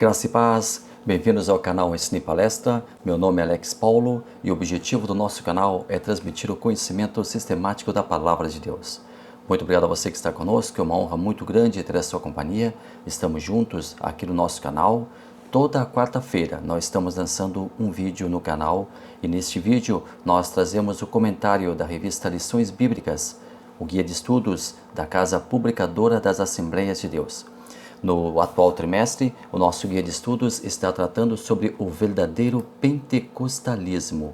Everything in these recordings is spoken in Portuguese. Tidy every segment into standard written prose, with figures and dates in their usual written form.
Graça e paz, bem-vindos ao canal Ensine Palestra. Meu nome é Alex Paulo e o objetivo do nosso canal é transmitir o conhecimento sistemático da Palavra de Deus. Muito obrigado a você que está conosco, é uma honra muito grande ter a sua companhia. Estamos juntos aqui no nosso canal. Toda quarta-feira nós estamos lançando um vídeo no canal e neste vídeo nós trazemos o comentário da revista Lições Bíblicas, o guia de estudos da Casa Publicadora das Assembleias de Deus. No atual trimestre, o nosso guia de estudos está tratando sobre o verdadeiro pentecostalismo,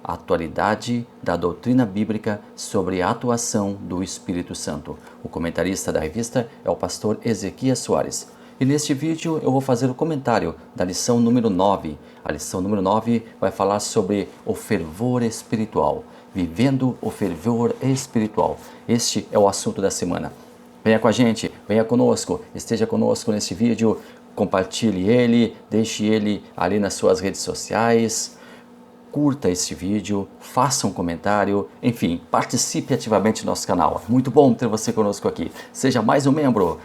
a atualidade da doutrina bíblica sobre a atuação do Espírito Santo. O comentarista da revista é o pastor Ezequias Soares. E neste vídeo eu vou fazer o comentário da lição número 9. A lição número 9 vai falar sobre o fervor espiritual, vivendo o fervor espiritual. Este é o assunto da semana. Venha com a gente, venha conosco, esteja conosco nesse vídeo, compartilhe ele, deixe ele ali nas suas redes sociais, curta esse vídeo, faça um comentário, enfim, participe ativamente do nosso canal. Muito bom ter você conosco aqui. Seja mais um membro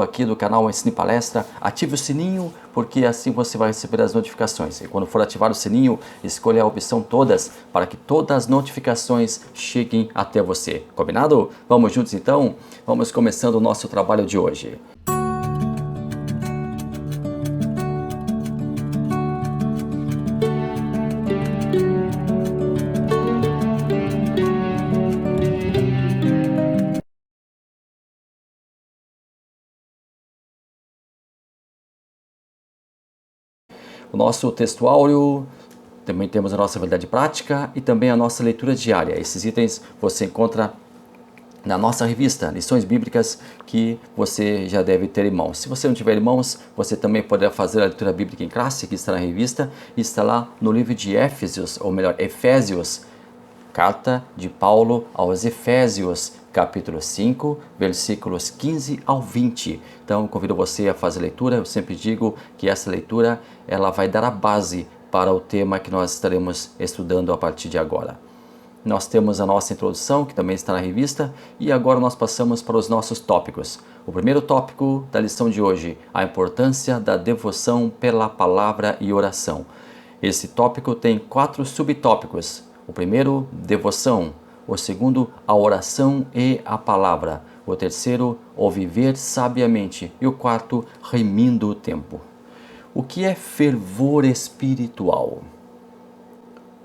aqui do canal Ensine Palestra. Ative o sininho, porque assim você vai receber as notificações. E quando for ativar o sininho, escolha a opção todas, para que todas as notificações cheguem até você. Combinado? Vamos juntos então? Vamos começando o nosso trabalho de hoje. O nosso textuário, também temos a nossa verdade prática e também a nossa leitura diária. Esses itens você encontra na nossa revista, Lições Bíblicas, que você já deve ter em mãos. Se você não tiver em mãos, você também poderá fazer a leitura bíblica em classe, que está na revista, e está lá no livro de Éfesos, ou melhor, Efésios, carta de Paulo aos Efésios, capítulo 5, versículos 15 ao 20. Então, convido você a fazer a leitura. Eu sempre digo que essa leitura ela vai dar a base para o tema que nós estaremos estudando a partir de agora. Nós temos a nossa introdução, que também está na revista, e agora nós passamos para os nossos tópicos. O primeiro tópico da lição de hoje, a importância da devoção pela palavra e oração. Esse tópico tem 4 subtópicos. O primeiro, devoção. O segundo, a oração e a palavra. O terceiro, o viver sabiamente. E o quarto, remindo o tempo. O que é fervor espiritual?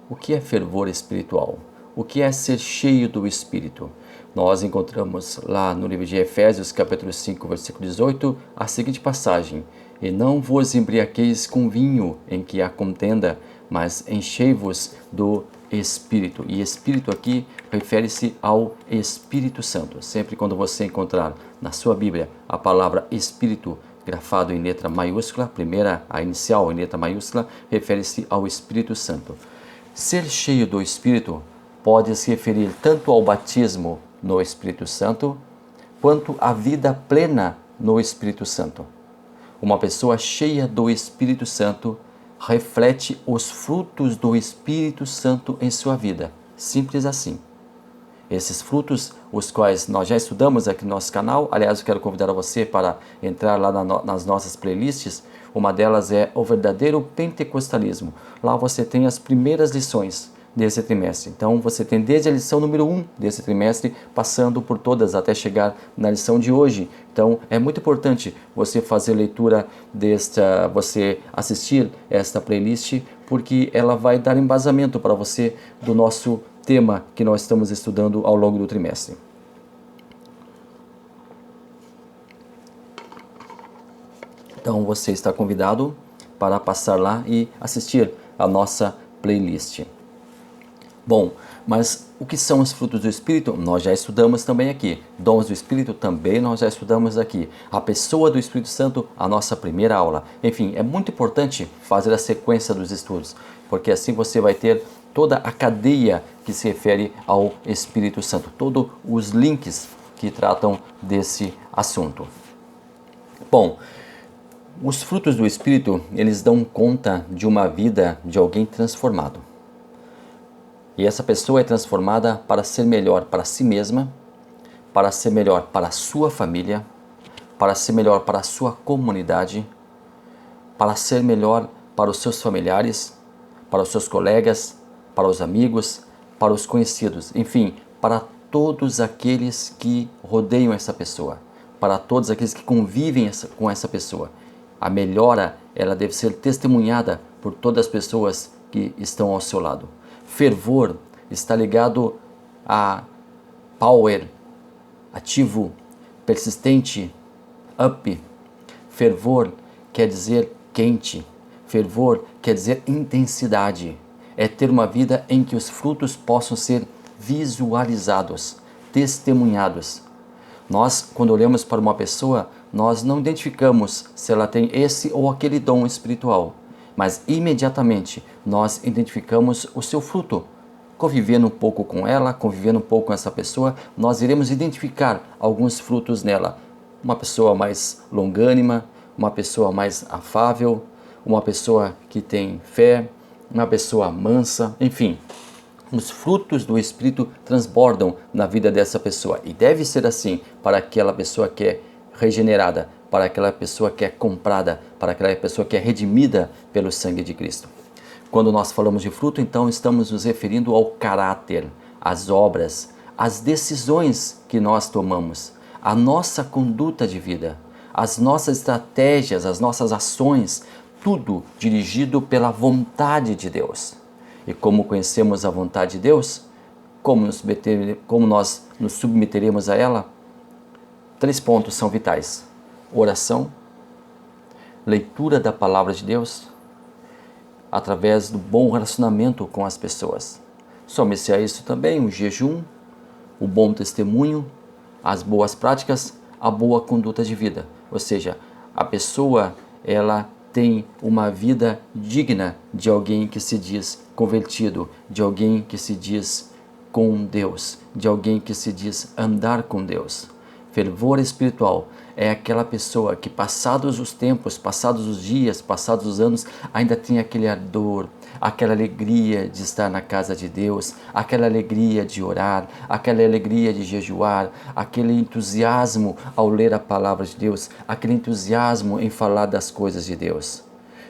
O que é fervor espiritual? O que é ser cheio do Espírito? Nós encontramos lá no livro de Efésios, capítulo 5, versículo 18, a seguinte passagem: E não vos embriagueis com vinho em que há contenda, mas enchei-vos do Espírito. E Espírito aqui refere-se ao Espírito Santo. Sempre quando você encontrar na sua Bíblia a palavra Espírito grafado em letra maiúscula, primeira, a inicial em letra maiúscula, refere-se ao Espírito Santo. Ser cheio do Espírito pode se referir tanto ao batismo no Espírito Santo, quanto à vida plena no Espírito Santo. Uma pessoa cheia do Espírito Santo reflete os frutos do Espírito Santo em sua vida. Simples assim. Esses frutos, os quais nós já estudamos aqui no nosso canal, aliás, eu quero convidar você para entrar lá nas nossas playlists. Uma delas é o verdadeiro pentecostalismo. Lá você tem as primeiras lições desse trimestre. Então você tem desde a lição número 1 desse trimestre, passando por todas até chegar na lição de hoje. Então é muito importante você fazer leitura você assistir esta playlist, porque ela vai dar embasamento para você do nosso tema que nós estamos estudando ao longo do trimestre. Então você está convidado para passar lá e assistir a nossa playlist. Bom, mas o que são os frutos do Espírito? Nós já estudamos também aqui. Dons do Espírito também nós já estudamos aqui. A pessoa do Espírito Santo, a nossa primeira aula. Enfim, é muito importante fazer a sequência dos estudos, porque assim você vai ter toda a cadeia que se refere ao Espírito Santo, todos os links que tratam desse assunto. Bom, os frutos do Espírito, eles dão conta de uma vida de alguém transformado. E essa pessoa é transformada para ser melhor para si mesma, para ser melhor para a sua família, para ser melhor para a sua comunidade, para ser melhor para os seus familiares, para os seus colegas, para os amigos, para os conhecidos, enfim, para todos aqueles que rodeiam essa pessoa, para todos aqueles que convivem com essa pessoa. A melhora, ela deve ser testemunhada por todas as pessoas que estão ao seu lado. Fervor está ligado a power, ativo, persistente, up. Fervor quer dizer quente. Fervor quer dizer intensidade. É ter uma vida em que os frutos possam ser visualizados, testemunhados. Nós, quando olhamos para uma pessoa, nós não identificamos se ela tem esse ou aquele dom espiritual, mas imediatamente nós identificamos o seu fruto. Convivendo um pouco com ela, convivendo um pouco com essa pessoa, nós iremos identificar alguns frutos nela. Uma pessoa mais longânima, uma pessoa mais afável, uma pessoa que tem fé, uma pessoa mansa, enfim. Os frutos do Espírito transbordam na vida dessa pessoa. E deve ser assim para aquela pessoa que é regenerada, para aquela pessoa que é comprada, para aquela pessoa que é redimida pelo sangue de Cristo. Quando nós falamos de fruto, então estamos nos referindo ao caráter, às obras, às decisões que nós tomamos, à nossa conduta de vida, às nossas estratégias, às nossas ações, tudo dirigido pela vontade de Deus. E como conhecemos a vontade de Deus, como nós nos submeteremos a ela? 3 pontos são vitais: oração, leitura da palavra de Deus, através do bom relacionamento com as pessoas. Some-se a isso também o jejum, o bom testemunho, as boas práticas, a boa conduta de vida. Ou seja, a pessoa, ela tem uma vida digna de alguém que se diz convertido, de alguém que se diz com Deus, de alguém que se diz andar com Deus. Fervor espiritual é aquela pessoa que, passados os tempos, passados os dias, passados os anos, ainda tem aquele ardor, aquela alegria de estar na casa de Deus, aquela alegria de orar, aquela alegria de jejuar, aquele entusiasmo ao ler a palavra de Deus, aquele entusiasmo em falar das coisas de Deus.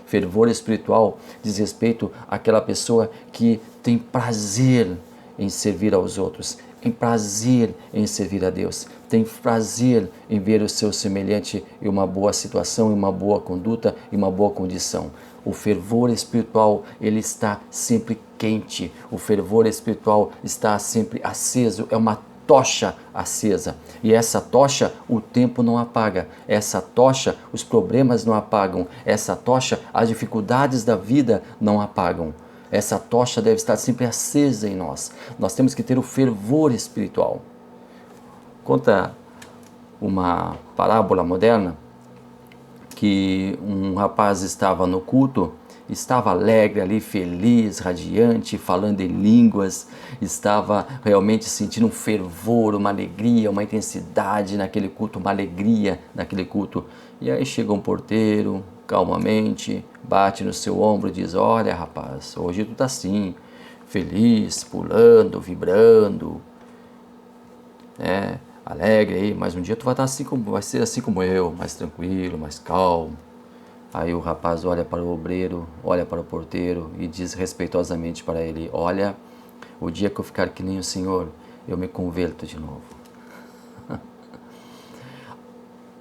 Fervor espiritual diz respeito àquela pessoa que tem prazer em servir aos outros, tem prazer em servir a Deus, tem prazer em ver o seu semelhante em uma boa situação, em uma boa conduta, em uma boa condição. O fervor espiritual, ele está sempre quente, o fervor espiritual está sempre aceso, é uma tocha acesa. E essa tocha o tempo não apaga, essa tocha os problemas não apagam, essa tocha as dificuldades da vida não apagam. Essa tocha deve estar sempre acesa em nós. Nós temos que ter o fervor espiritual. Conta uma parábola moderna que um rapaz estava no culto, estava alegre ali, feliz, radiante, falando em línguas, estava realmente sentindo um fervor, uma alegria, uma intensidade naquele culto, uma alegria naquele culto. E aí chega um porteiro, calmamente, bate no seu ombro e diz: olha, rapaz, hoje tu tá assim, feliz, pulando, vibrando, alegre aí, mas um dia tu vai estar assim vai ser assim como eu, mais tranquilo, mais calmo. Aí o rapaz olha para o obreiro, olha para o porteiro e diz respeitosamente para ele: olha, o dia que eu ficar que nem o Senhor, eu me converto de novo.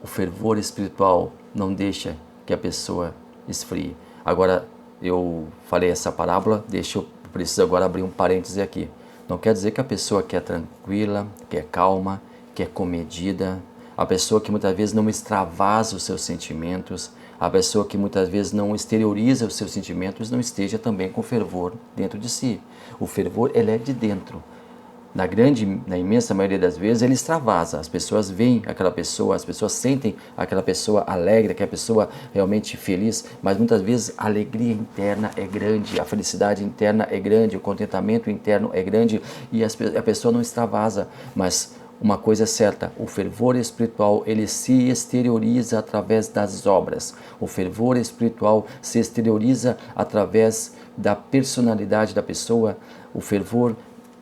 O fervor espiritual não deixa que a pessoa esfrie. Agora, eu falei essa parábola, eu preciso agora abrir um parêntese aqui. Não quer dizer que a pessoa que é tranquila, que é calma, que é comedida, a pessoa que muitas vezes não extravasa os seus sentimentos, a pessoa que muitas vezes não exterioriza os seus sentimentos, não esteja também com fervor dentro de si. O fervor, ele é de dentro. Na imensa maioria das vezes, ele extravasa. As pessoas veem aquela pessoa, as pessoas sentem aquela pessoa alegre, aquela pessoa realmente feliz, mas muitas vezes a alegria interna é grande, a felicidade interna é grande, o contentamento interno é grande e a pessoa não extravasa. Mas uma coisa é certa: o fervor espiritual, ele se exterioriza através das obras. O fervor espiritual se exterioriza através da personalidade da pessoa. O fervor,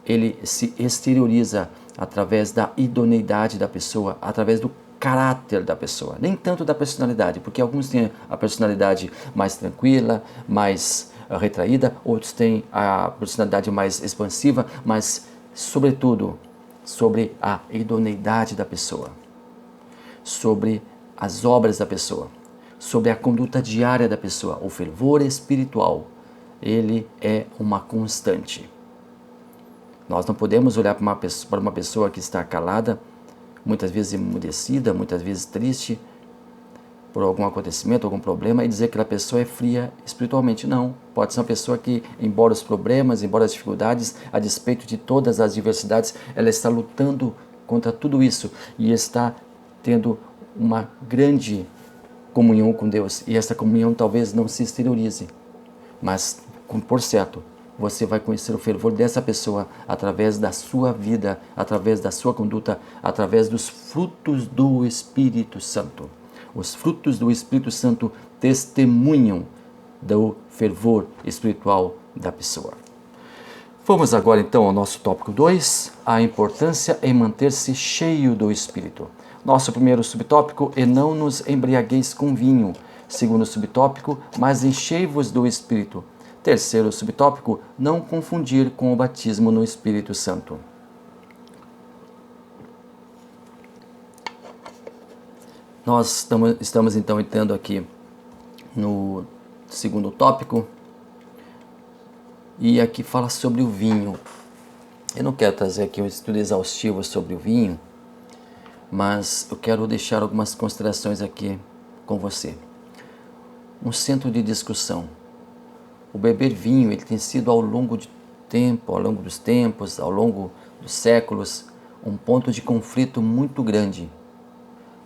ele se exterioriza através da idoneidade da pessoa, através do caráter da pessoa, nem tanto da personalidade, porque alguns têm a personalidade mais tranquila, mais retraída, outros têm a personalidade mais expansiva, mas, sobretudo, sobre a idoneidade da pessoa, sobre as obras da pessoa, sobre a conduta diária da pessoa. O fervor espiritual, ele é uma constante. Nós não podemos olhar para uma pessoa que está calada, muitas vezes emudecida, muitas vezes triste, por algum acontecimento, algum problema, e dizer que aquela pessoa é fria espiritualmente. Não. Pode ser uma pessoa que, embora os problemas, embora as dificuldades, a despeito de todas as adversidades, ela está lutando contra tudo isso e está tendo uma grande comunhão com Deus. E essa comunhão talvez não se exteriorize, mas, por certo, você vai conhecer o fervor dessa pessoa através da sua vida, através da sua conduta, através dos frutos do Espírito Santo. Os frutos do Espírito Santo testemunham do fervor espiritual da pessoa. Vamos agora então ao nosso tópico 2, a importância em manter-se cheio do Espírito. Nosso primeiro subtópico é não nos embriagueis com vinho. Segundo subtópico, mas enchei-vos do Espírito. Terceiro subtópico, não confundir com o batismo no Espírito Santo. Nós estamos então entrando aqui no segundo tópico, e aqui fala sobre o vinho. Eu não quero trazer aqui um estudo exaustivo sobre o vinho, mas eu quero deixar algumas considerações aqui com você. Um centro de discussão. O beber vinho, ele tem sido ao longo do tempo, ao longo dos tempos, ao longo dos séculos, um ponto de conflito muito grande.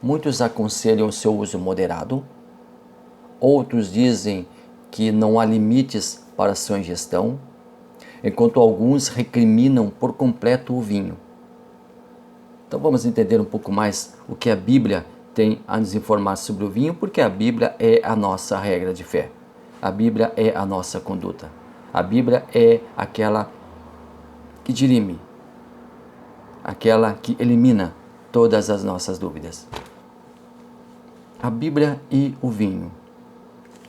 Muitos aconselham o seu uso moderado, outros dizem que não há limites para sua ingestão, enquanto alguns recriminam por completo o vinho. Então vamos entender um pouco mais o que a Bíblia tem a nos informar sobre o vinho, porque a Bíblia é a nossa regra de fé. A Bíblia é a nossa conduta. A Bíblia é aquela que dirime, aquela que elimina todas as nossas dúvidas. A Bíblia e o vinho.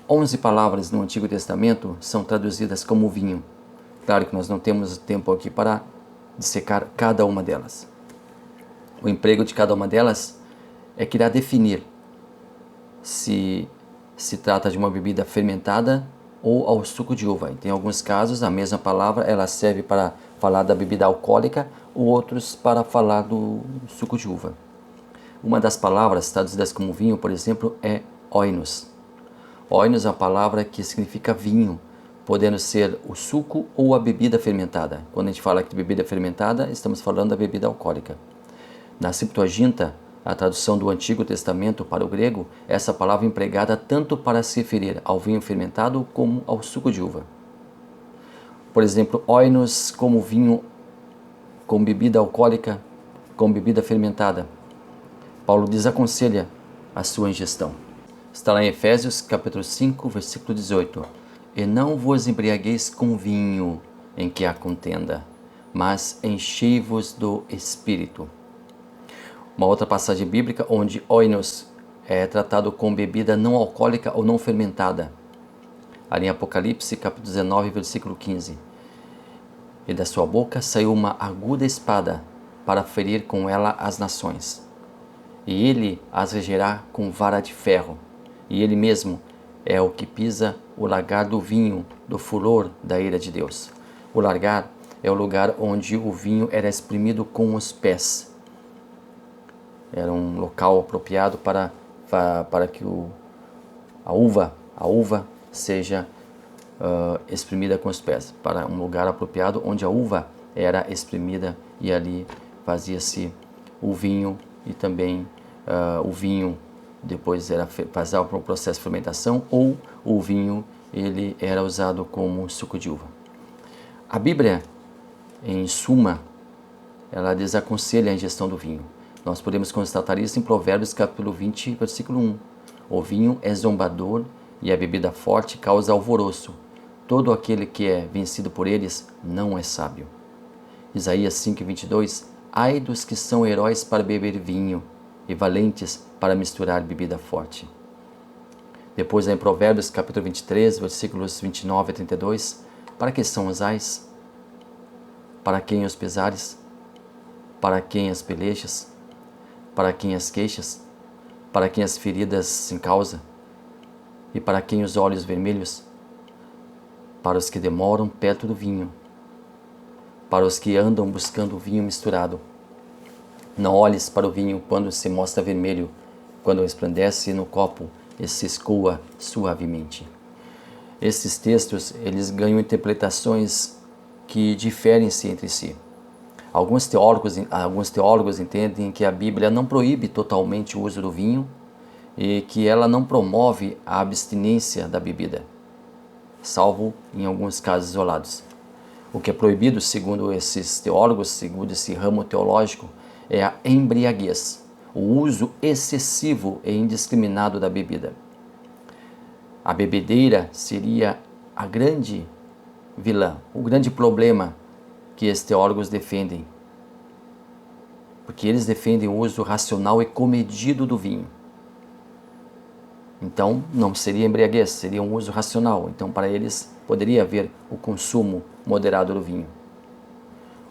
11 palavras no Antigo Testamento são traduzidas como vinho. Claro que nós não temos tempo aqui para dissecar cada uma delas. O emprego de cada uma delas é que irá definir se se trata de uma bebida fermentada ou ao suco de uva. Em alguns casos, a mesma palavra ela serve para falar da bebida alcoólica, ou outros para falar do suco de uva. Uma das palavras traduzidas como vinho, por exemplo, é oinos. Oinos é uma palavra que significa vinho, podendo ser o suco ou a bebida fermentada. Quando a gente fala de bebida fermentada, estamos falando da bebida alcoólica. Na Septuaginta, a tradução do Antigo Testamento para o grego, essa palavra é empregada tanto para se referir ao vinho fermentado como ao suco de uva. Por exemplo, oinos como vinho com bebida alcoólica, com bebida fermentada. Paulo desaconselha a sua ingestão. Está lá em Efésios capítulo 5, versículo 18. E não vos embriagueis com vinho em que há contenda, mas enchei-vos do Espírito. Uma outra passagem bíblica onde oinos é tratado com bebida não alcoólica ou não fermentada. Ali em Apocalipse capítulo 19, versículo 15. E da sua boca saiu uma aguda espada para ferir com ela as nações. E ele as regerá com vara de ferro, e ele mesmo é o que pisa o lagar do vinho, do furor da ira de Deus. O lagar é o lugar onde o vinho era exprimido com os pés. Era um local apropriado para que a uva seja exprimida com os pés. Para um lugar apropriado onde a uva era exprimida, e ali fazia-se o vinho, e também o vinho depois era passado por um processo de fermentação, ou o vinho ele era usado como suco de uva. A Bíblia, em suma, ela desaconselha a ingestão do vinho. Nós podemos constatar isso em Provérbios capítulo 20, versículo 1. O vinho é zombador e a bebida forte causa alvoroço. Todo aquele que é vencido por eles não é sábio. Isaías 5, 22. Ai dos que são heróis para beber vinho e valentes para misturar bebida forte. Depois, em Provérbios, capítulo 23, versículos 29 a 32, para que são os ais? Para quem os pesares? Para quem as pelejas? Para quem as queixas? Para quem as feridas sem causa? E para quem os olhos vermelhos? Para os que demoram perto do vinho, para os que andam buscando o vinho misturado. Não olhes para o vinho quando se mostra vermelho, quando resplandece no copo e se escoa suavemente. Esses textos, eles ganham interpretações que diferem-se entre si. Alguns teólogos entendem que a Bíblia não proíbe totalmente o uso do vinho e que ela não promove a abstinência da bebida, salvo em alguns casos isolados. O que é proibido, segundo esses teólogos, segundo esse ramo teológico, é a embriaguez, o uso excessivo e indiscriminado da bebida. A bebedeira seria a grande vilã, o grande problema que esses teólogos defendem, porque eles defendem o uso racional e comedido do vinho. Então, não seria embriaguez, seria um uso racional. Então, para eles, poderia haver o consumo moderado do vinho.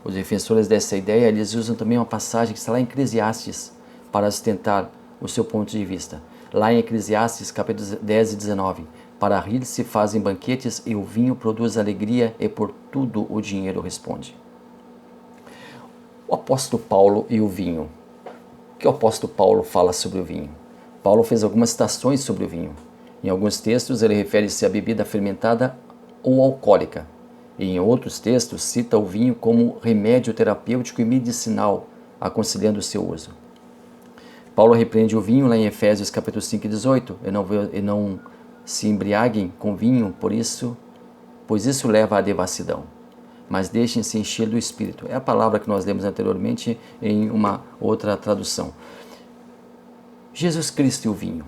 Os defensores dessa ideia, eles usam também uma passagem que está lá em Eclesiastes para sustentar o seu ponto de vista. Lá em Eclesiastes, capítulo 10 e 19, para rir se fazem banquetes e o vinho produz alegria e por tudo o dinheiro responde. O apóstolo Paulo e o vinho. O que o apóstolo Paulo fala sobre o vinho? Paulo fez algumas citações sobre o vinho. Em alguns textos ele refere-se à bebida fermentada ou alcoólica. E em outros textos cita o vinho como remédio terapêutico e medicinal, aconselhando o seu uso. Paulo repreende o vinho lá em Efésios capítulo 5 e 18. E não se embriaguem com vinho, pois isso leva à devassidão. Mas deixem-se encher do Espírito. É a palavra que nós lemos anteriormente em uma outra tradução. Jesus Cristo e o vinho.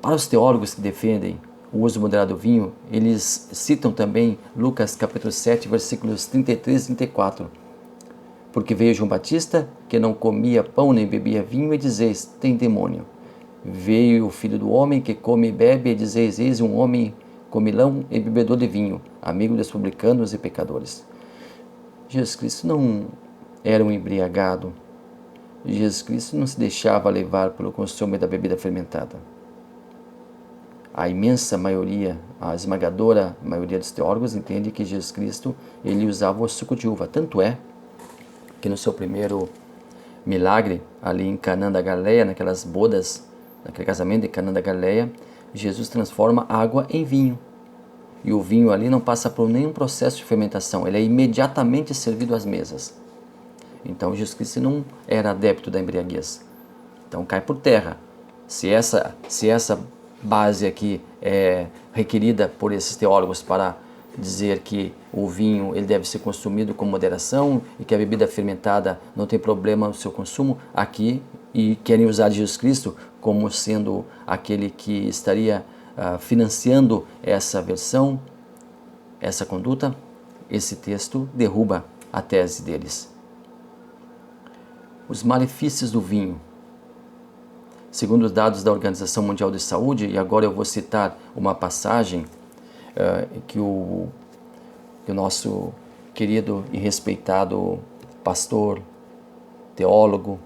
Para os teólogos que defendem o uso moderado do vinho, eles citam também Lucas capítulo 7, versículos 33 e 34. Porque veio João Batista, que não comia pão nem bebia vinho, e dizeis, tem demônio. Veio o Filho do Homem, que come e bebe, e dizeis, eis um homem comilão e bebedor de vinho, amigo dos publicanos e pecadores. Jesus Cristo não era um embriagado. Jesus Cristo não se deixava levar pelo consumo da bebida fermentada. A imensa maioria, a esmagadora maioria dos teólogos entende que Jesus Cristo ele usava o suco de uva. Tanto é que no seu primeiro milagre, ali em Caná da Galileia, naquelas bodas, naquele casamento de Caná da Galileia, Jesus transforma água em vinho. E o vinho ali não passa por nenhum processo de fermentação, ele é imediatamente servido às mesas. Então Jesus Cristo não era adepto da embriaguez. Então cai por terra. Se essa base aqui é requerida por esses teólogos para dizer que o vinho ele deve ser consumido com moderação e que a bebida fermentada não tem problema no seu consumo, aqui e querem usar Jesus Cristo como sendo aquele que estaria financiando essa versão, essa conduta, esse texto derruba a tese deles. Os malefícios do vinho. Segundo os dados da Organização Mundial de Saúde, e agora eu vou citar uma passagem que o nosso querido e respeitado pastor, teólogo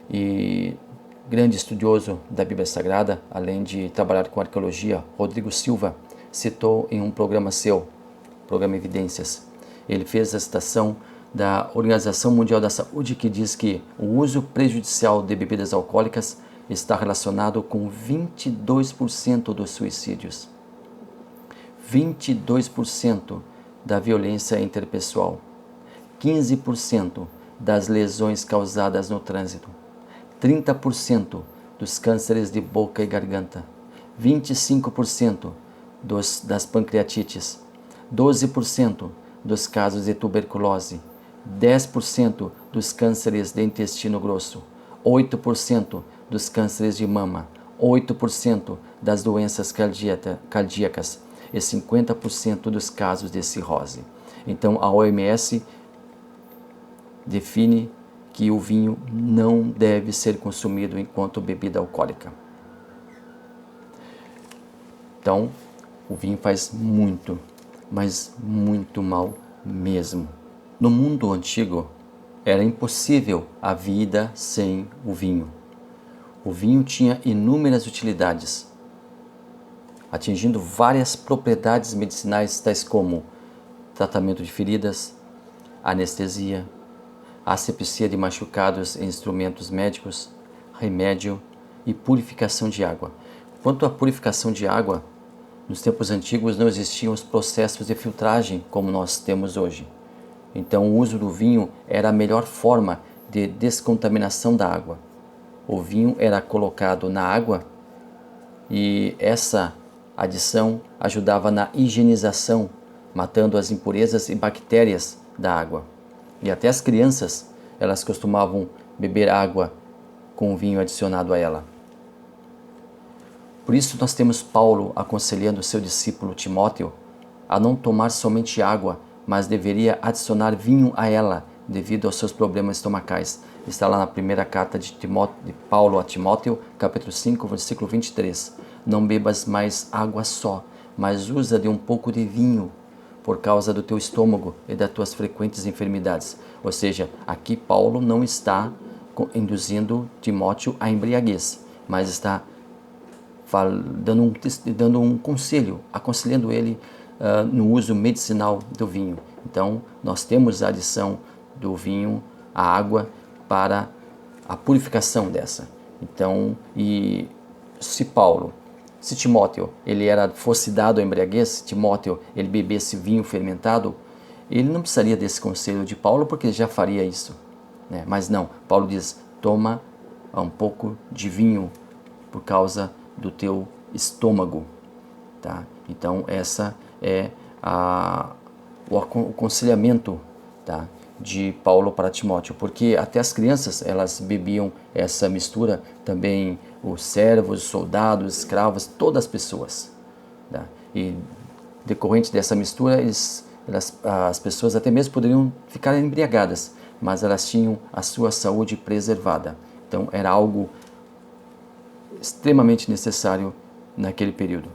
e grande estudioso da Bíblia Sagrada, além de trabalhar com arqueologia, Rodrigo Silva, citou em um programa seu, programa Evidências. Ele fez a citação da Organização Mundial da Saúde, que diz que o uso prejudicial de bebidas alcoólicas está relacionado com 22% dos suicídios, 22% da violência interpessoal, 15% das lesões causadas no trânsito, 30% dos cânceres de boca e garganta, 25% das pancreatites, 12% dos casos de tuberculose, 10% dos cânceres de intestino grosso, 8% dos cânceres de mama, 8% das doenças cardíacas e 50% dos casos de cirrose. Então, a OMS define que o vinho não deve ser consumido enquanto bebida alcoólica. Então, o vinho faz muito, mas muito mal mesmo. No mundo antigo, era impossível a vida sem o vinho. O vinho tinha inúmeras utilidades, atingindo várias propriedades medicinais, tais como tratamento de feridas, anestesia, asepsia de machucados em instrumentos médicos, remédio e purificação de água. Quanto à purificação de água, nos tempos antigos não existiam os processos de filtragem como nós temos hoje. Então o uso do vinho era a melhor forma de descontaminação da água. O vinho era colocado na água e essa adição ajudava na higienização, matando as impurezas e bactérias da água. E até as crianças, elas costumavam beber água com o vinho adicionado a ela. Por isso nós temos Paulo aconselhando seu discípulo Timóteo a não tomar somente água, mas deveria adicionar vinho a ela, devido aos seus problemas estomacais. Está lá na primeira carta de Paulo a Timóteo, capítulo 5, versículo 23. Não bebas mais água só, mas usa de um pouco de vinho, por causa do teu estômago e das tuas frequentes enfermidades. Ou seja, aqui Paulo não está induzindo Timóteo à embriaguez, mas está dando um conselho, aconselhando ele no uso medicinal do vinho. Então, nós temos a adição do vinho, a água, para a purificação dessa. Então, e se Timóteo fosse dado a embriaguez, se Timóteo ele bebesse vinho fermentado, ele não precisaria desse conselho de Paulo, porque ele já faria isso, né? Mas não, Paulo diz, toma um pouco de vinho por causa do teu estômago, tá? Então essa é o aconselhamento, tá, de Paulo para Timóteo, porque até as crianças elas bebiam essa mistura, também os servos, soldados, escravos, todas as pessoas, tá? E decorrente dessa mistura as pessoas até mesmo poderiam ficar embriagadas, mas elas tinham a sua saúde preservada. Então era algo extremamente necessário naquele período,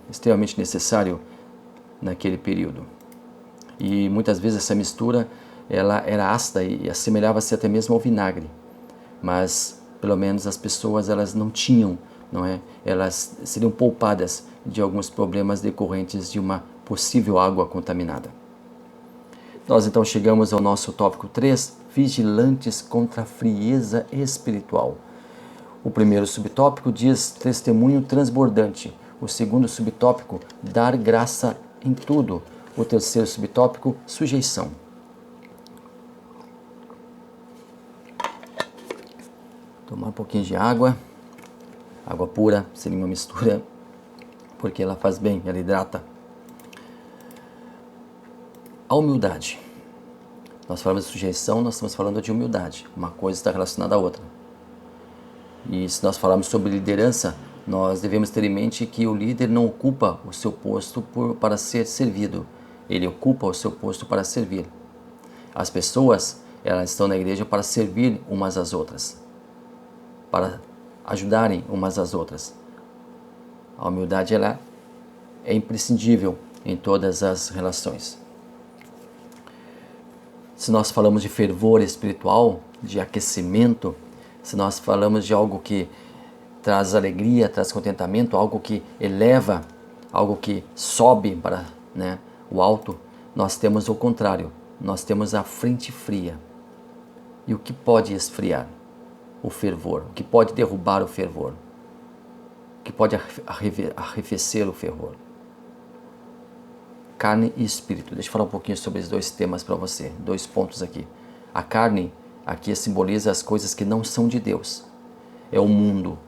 E muitas vezes essa mistura ela era ácida e assemelhava-se até mesmo ao vinagre, mas pelo menos as pessoas elas não tinham, não é? Elas seriam poupadas de alguns problemas decorrentes de uma possível água contaminada. Nós então chegamos ao nosso tópico 3, vigilantes contra a frieza espiritual. O primeiro subtópico diz testemunho transbordante. O segundo subtópico, dar graça em tudo. O terceiro subtópico, sujeição. Tomar um pouquinho de água pura, sem nenhuma mistura, porque ela faz bem, ela hidrata. A humildade. Nós falamos de sujeição, nós estamos falando de humildade. Uma coisa está relacionada à outra. E se nós falarmos sobre liderança, nós devemos ter em mente que o líder não ocupa o seu posto para ser servido. Ele ocupa o seu posto para servir. As pessoas, elas estão na igreja para servir umas às outras, para ajudarem umas às outras. A humildade ela é imprescindível em todas as relações. Se nós falamos de fervor espiritual, de aquecimento, se nós falamos de algo que traz alegria, traz contentamento, algo que eleva, algo que sobe para, o alto, nós temos o contrário, nós temos a frente fria. E o que pode esfriar? O fervor. O que pode derrubar o fervor? O que pode arrefecer o fervor? Carne e espírito. Deixa eu falar um pouquinho sobre esses dois temas para você, 2 pontos aqui. A carne aqui simboliza as coisas que não são de Deus. É o mundo,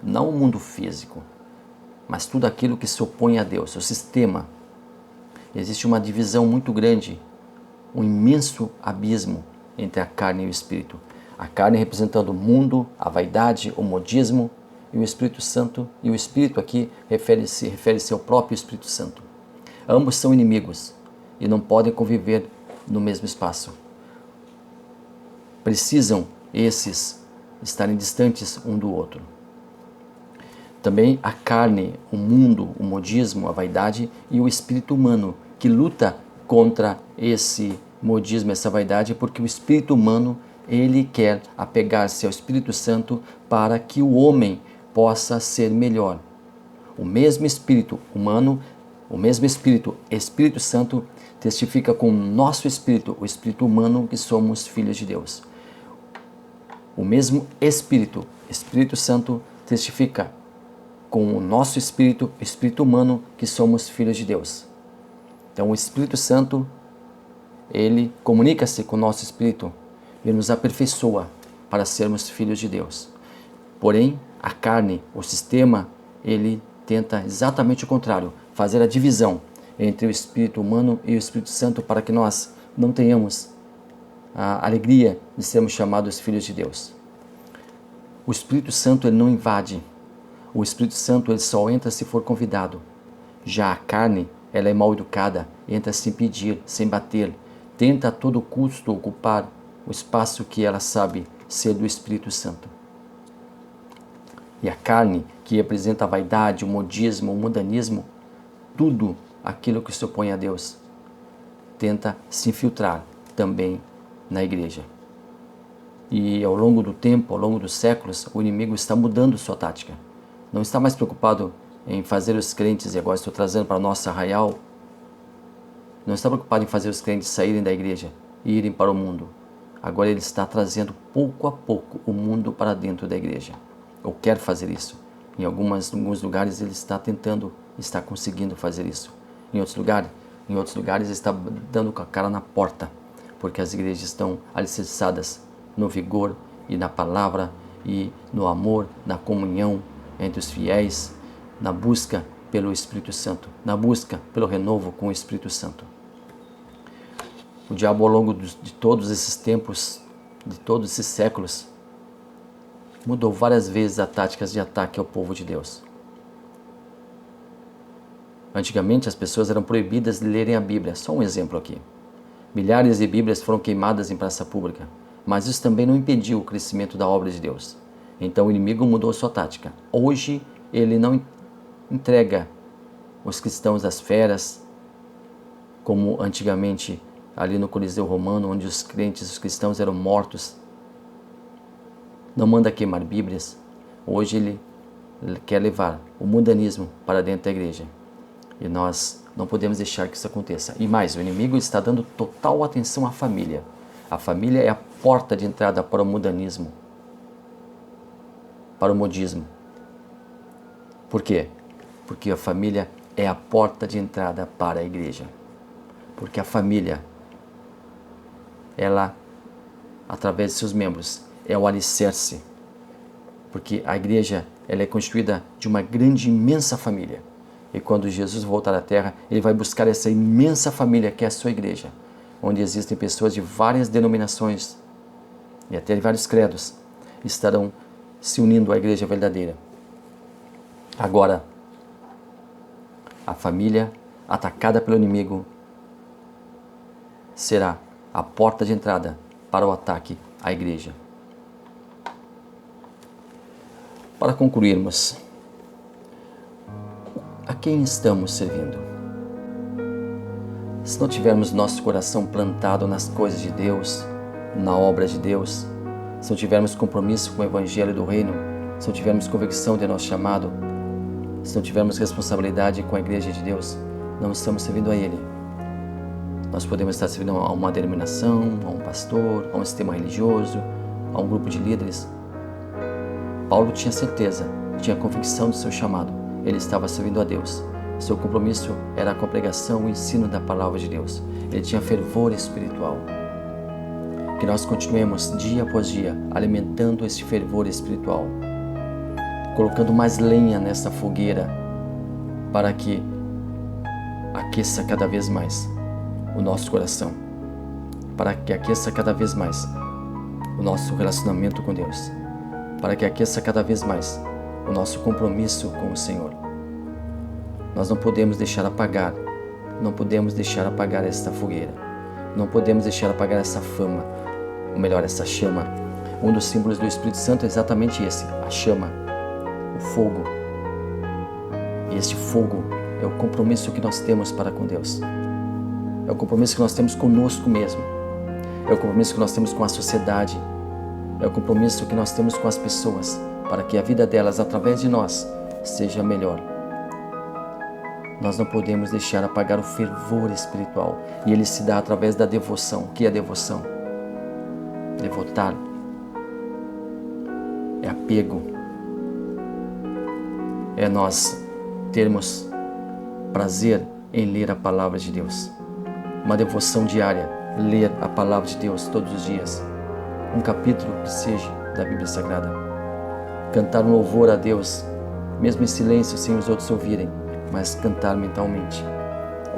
não o mundo físico, mas tudo aquilo que se opõe a Deus, o sistema. Existe uma divisão muito grande, um imenso abismo entre a carne e o espírito. A carne representando o mundo, a vaidade, o modismo, e o Espírito Santo, e o Espírito aqui refere-se ao próprio Espírito Santo. Ambos são inimigos e não podem conviver no mesmo espaço. Precisam esses estarem distantes um do outro. Também a carne, o mundo, o modismo, a vaidade e o espírito humano, que luta contra esse modismo, essa vaidade, porque o espírito humano, ele quer apegar-se ao Espírito Santo para que o homem possa ser melhor. O mesmo espírito humano, o mesmo espírito, Espírito Santo, testifica com o nosso espírito, o espírito humano, que somos filhos de Deus. O mesmo Espírito, Espírito Santo, testifica com o nosso espírito, espírito humano, que somos filhos de Deus. Então o Espírito Santo, ele comunica-se com o nosso espírito e nos aperfeiçoa para sermos filhos de Deus. Porém, a carne, o sistema, ele tenta exatamente o contrário, fazer a divisão entre o espírito humano e o Espírito Santo para que nós não tenhamos a alegria de sermos chamados filhos de Deus. O Espírito Santo, ele não invade. O Espírito Santo, ele só entra se for convidado. Já a carne, ela é mal educada, entra sem pedir, sem bater, tenta a todo custo ocupar o espaço que ela sabe ser do Espírito Santo. E a carne, que representa a vaidade, o modismo, o mundanismo, tudo aquilo que se opõe a Deus, tenta se infiltrar também na igreja. E ao longo do tempo, ao longo dos séculos, o inimigo está mudando sua tática. Não está mais preocupado em fazer os crentes, e agora estou trazendo para a nossa arraial, não está preocupado em fazer os crentes saírem da igreja e irem para o mundo. Agora ele está trazendo pouco a pouco o mundo para dentro da igreja. Ou quer fazer isso. Em alguns lugares ele está tentando, está conseguindo fazer isso. Em outros lugares ele está dando com a cara na porta, porque as igrejas estão alicerçadas no vigor e na palavra e no amor, na comunhão entre os fiéis, na busca pelo Espírito Santo, na busca pelo renovo com o Espírito Santo. O diabo, ao longo de todos esses tempos, de todos esses séculos, mudou várias vezes as táticas de ataque ao povo de Deus. Antigamente as pessoas eram proibidas de lerem a Bíblia. Só um exemplo aqui. Milhares de Bíblias foram queimadas em praça pública, mas isso também não impediu o crescimento da obra de Deus. Então o inimigo mudou sua tática. Hoje ele não entrega os cristãos às feras, como antigamente ali no Coliseu Romano, onde os crentes, os cristãos eram mortos. Não manda queimar Bíblias. Hoje ele quer levar o mundanismo para dentro da igreja. E nós não podemos deixar que isso aconteça. E mais, o inimigo está dando total atenção à família. A família é a porta de entrada para o mundanismo, para o modismo. Por quê? Porque a família é a porta de entrada para a igreja. Porque a família, ela, através de seus membros, é o alicerce. Porque a igreja, ela é constituída de uma grande, imensa família. E quando Jesus voltar à terra, ele vai buscar essa imensa família que é a sua igreja, onde existem pessoas de várias denominações e até de vários credos, estarão se unindo à igreja verdadeira. Agora, a família atacada pelo inimigo será a porta de entrada para o ataque à igreja. Para concluirmos, a quem estamos servindo? Se não tivermos nosso coração plantado nas coisas de Deus, na obra de Deus, se não tivermos compromisso com o Evangelho do Reino, se não tivermos convicção de nosso chamado, se não tivermos responsabilidade com a Igreja de Deus, não estamos servindo a Ele. Nós podemos estar servindo a uma denominação, a um pastor, a um sistema religioso, a um grupo de líderes. Paulo tinha certeza, tinha convicção do seu chamado. Ele estava servindo a Deus. Seu compromisso era com a pregação e o ensino da palavra de Deus. Ele tinha fervor espiritual. Que nós continuemos dia após dia alimentando esse fervor espiritual, colocando mais lenha nessa fogueira para que aqueça cada vez mais o nosso coração, para que aqueça cada vez mais o nosso relacionamento com Deus, para que aqueça cada vez mais o nosso compromisso com o Senhor. Nós não podemos deixar apagar, não podemos deixar apagar esta fogueira, não podemos deixar apagar essa fama, ou melhor, essa chama, Um dos símbolos do Espírito Santo é exatamente esse, a chama, o fogo. E este fogo é o compromisso que nós temos para com Deus. É o compromisso que nós temos conosco mesmo. É o compromisso que nós temos com a sociedade. É o compromisso que nós temos com as pessoas, para que a vida delas, através de nós, seja melhor. Nós não podemos deixar apagar o fervor espiritual. E ele se dá através da devoção. O que é devoção? Devotar é apego. É nós termos prazer em ler a palavra de Deus. Uma devoção diária. Ler a palavra de Deus todos os dias. Um capítulo que seja da Bíblia Sagrada. Cantar um louvor a Deus, mesmo em silêncio, sem os outros ouvirem, mas cantar mentalmente.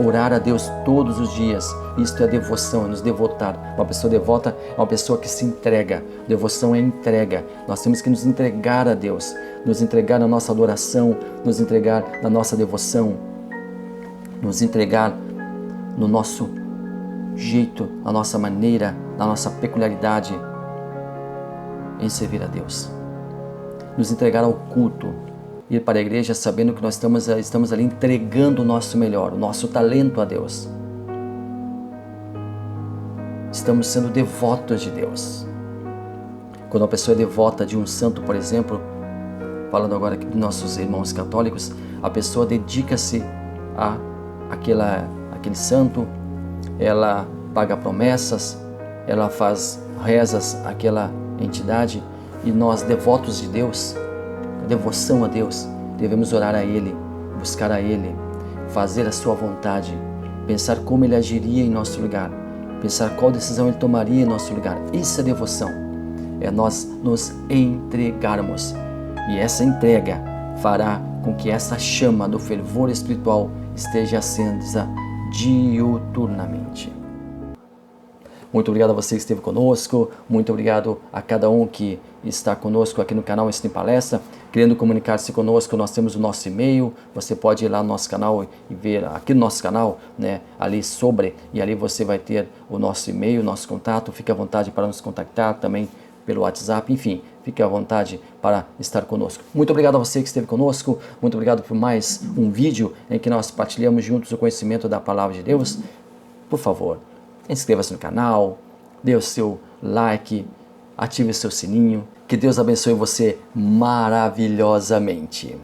Orar a Deus todos os dias. Isto é devoção, é nos devotar. Uma pessoa devota é uma pessoa que se entrega. Devoção é entrega. Nós temos que nos entregar a Deus, nos entregar na nossa adoração, nos entregar na nossa devoção, nos entregar no nosso jeito, na nossa maneira, na nossa peculiaridade em servir a Deus. Nos entregar ao culto, ir para a igreja sabendo que nós estamos ali entregando o nosso melhor, o nosso talento a Deus. Estamos sendo devotos de Deus. Quando uma pessoa é devota de um santo, por exemplo, falando agora aqui dos nossos irmãos católicos, a pessoa dedica-se a aquele santo, ela paga promessas, ela faz rezas àquela entidade, e nós, devotos de Deus, devoção a Deus, devemos orar a Ele, buscar a Ele, fazer a sua vontade, pensar como Ele agiria em nosso lugar, pensar qual decisão Ele tomaria em nosso lugar. Isso é devoção, é nós nos entregarmos, e essa entrega fará com que essa chama do fervor espiritual esteja acesa diuturnamente. Muito obrigado a você que esteve conosco, muito obrigado a cada um que está conosco aqui no canal Ensino em Palestra. Querendo comunicar-se conosco, nós temos o nosso e-mail, você pode ir lá no nosso canal e ver aqui no nosso canal, ali sobre, e ali você vai ter o nosso e-mail, nosso contato. Fique à vontade para nos contactar também pelo WhatsApp, enfim, fique à vontade para estar conosco. Muito obrigado a você que esteve conosco, muito obrigado por mais um vídeo em que nós partilhamos juntos o conhecimento da Palavra de Deus. Por favor, inscreva-se no canal, dê o seu like, ative o seu sininho. Que Deus abençoe você maravilhosamente.